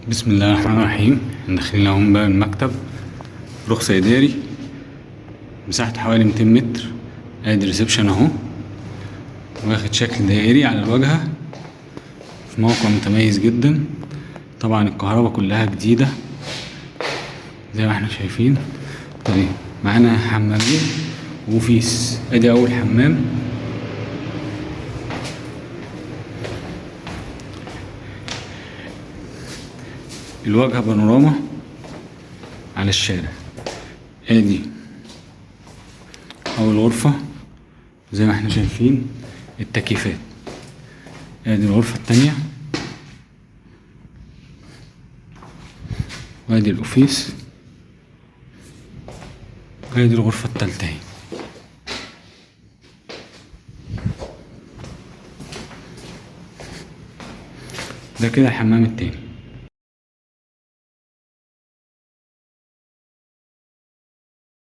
بسم الله الرحمن الرحيم. احنا داخلين اهو بقى المكتب، رخصة إداري، مساحته حوالي 200 متر. ادي ريسبشن اهو، واخد شكل دائري على الواجهة، في موقع متميز جدا. طبعا الكهرباء كلها جديدة زي ما احنا شايفين. طيب معانا حمامين وفيس. ادي اول حمام، الواجهة بانوراما على الشارع. ادي اول غرفة زي ما احنا شايفين التكييفات. ادي الغرفة التانية، وادي الاوفيس، وادي الغرفة التالتة اهي. ده كده الحمام التاني.